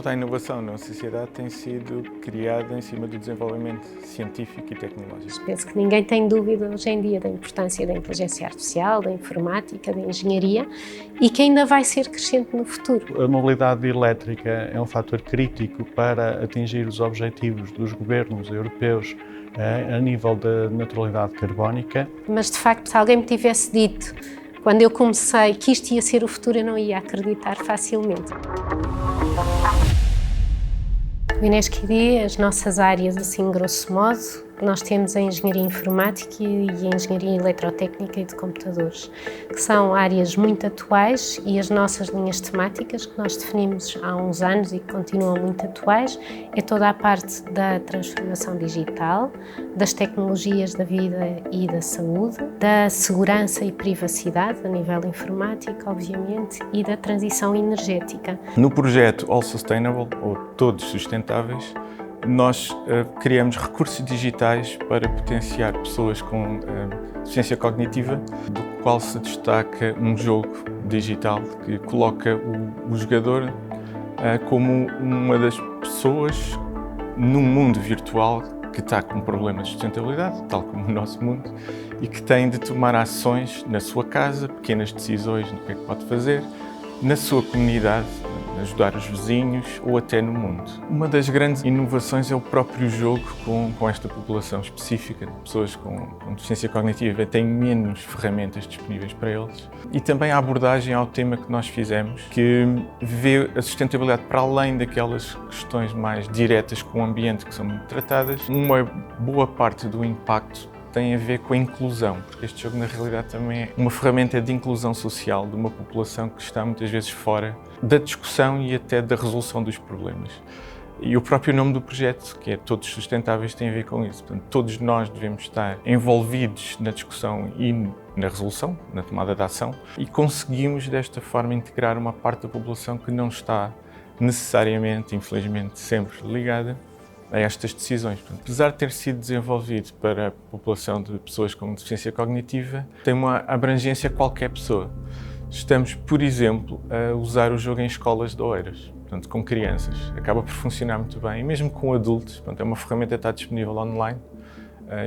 toda a inovação na sociedade tem sido criada em cima do desenvolvimento científico e tecnológico. Penso que ninguém tem dúvida hoje em dia da importância da inteligência artificial, da informática, da engenharia e que ainda vai ser crescente no futuro. A mobilidade elétrica é um fator crítico para atingir os objetivos dos governos europeus a nível da neutralidade carbónica. Mas, de facto, se alguém me tivesse dito, quando eu comecei, que isto ia ser o futuro, eu não ia acreditar facilmente. O INESC-ID, as nossas áreas, assim, grosso modo, nós temos a engenharia informática e a engenharia eletrotécnica e de computadores, que são áreas muito atuais, e as nossas linhas temáticas, que nós definimos há uns anos e que continuam muito atuais, é toda a parte da transformação digital, das tecnologias da vida e da saúde, da segurança e privacidade a nível informático, obviamente, e da transição energética. No projeto All Sustainable, ou Todos Sustentáveis, nós criamos recursos digitais para potenciar pessoas com deficiência cognitiva, do qual se destaca um jogo digital que coloca o jogador como uma das pessoas num mundo virtual que está com problemas de sustentabilidade, tal como o nosso mundo, e que tem de tomar ações na sua casa, pequenas decisões no que é que pode fazer, na sua comunidade, ajudar os vizinhos ou até no mundo. Uma das grandes inovações é o próprio jogo com esta população específica, de pessoas com deficiência cognitiva, têm menos ferramentas disponíveis para eles. E também a abordagem ao tema que nós fizemos, que vê a sustentabilidade para além daquelas questões mais diretas com o ambiente que são muito tratadas. Uma boa parte do impacto tem a ver com a inclusão, porque este jogo na realidade também é uma ferramenta de inclusão social de uma população que está muitas vezes fora da discussão e até da resolução dos problemas. E o próprio nome do projeto, que é Todos Sustentáveis, tem a ver com isso. Portanto, todos nós devemos estar envolvidos na discussão e na resolução, na tomada de ação, e conseguimos desta forma integrar uma parte da população que não está necessariamente, infelizmente, sempre ligada a estas decisões. Portanto, apesar de ter sido desenvolvido para a população de pessoas com deficiência cognitiva, tem uma abrangência a qualquer pessoa. Estamos, por exemplo, a usar o jogo em escolas de Oeiras, portanto, com crianças. Acaba por funcionar muito bem, e mesmo com adultos. Portanto, é uma ferramenta que está disponível online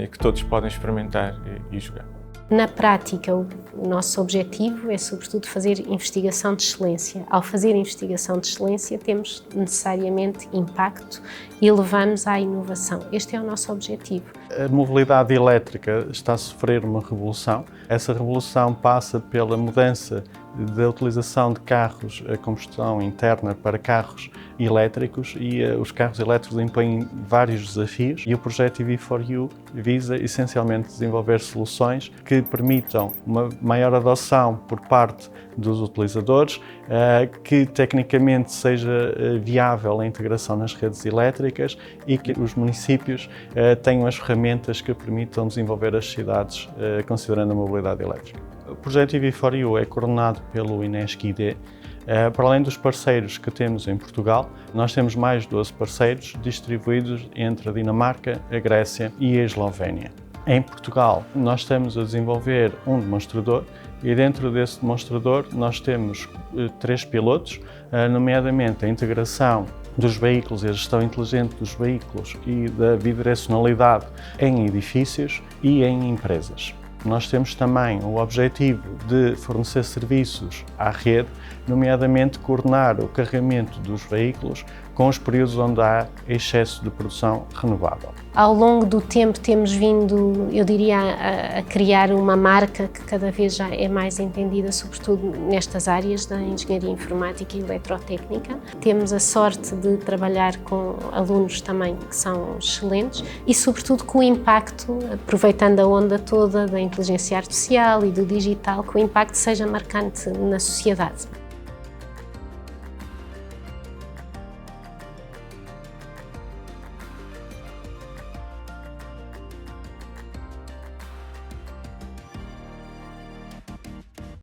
e que todos podem experimentar e jogar. Na prática, o nosso objetivo é, sobretudo, fazer investigação de excelência. Ao fazer investigação de excelência, temos necessariamente impacto e levamos à inovação. Este é o nosso objetivo. A mobilidade elétrica está a sofrer uma revolução. Essa revolução passa pela mudança da utilização de carros a combustão interna para carros elétricos, e os carros elétricos impõem vários desafios, e o projeto EV4U visa essencialmente desenvolver soluções que permitam uma maior adoção por parte dos utilizadores, que tecnicamente seja viável a integração nas redes elétricas e que os municípios tenham as ferramentas que permitam desenvolver as cidades considerando a mobilidade elétrica. O projeto EV4U é coordenado pelo INESC-ID. Para além dos parceiros que temos em Portugal, nós temos mais 12 parceiros distribuídos entre a Dinamarca, a Grécia e a Eslovénia. Em Portugal, nós estamos a desenvolver um demonstrador, e dentro desse demonstrador nós temos 3 pilotos, nomeadamente a integração dos veículos e a gestão inteligente dos veículos e da bidirecionalidade em edifícios e em empresas. Nós temos também o objetivo de fornecer serviços à rede, nomeadamente coordenar o carregamento dos veículos com os períodos onde há excesso de produção renovável. Ao longo do tempo temos vindo, eu diria, a criar uma marca que cada vez já é mais entendida, sobretudo nestas áreas da engenharia informática e eletrotécnica. Temos a sorte de trabalhar com alunos também que são excelentes e, sobretudo, com o impacto, aproveitando a onda toda da inteligência artificial e do digital, que o impacto seja marcante na sociedade.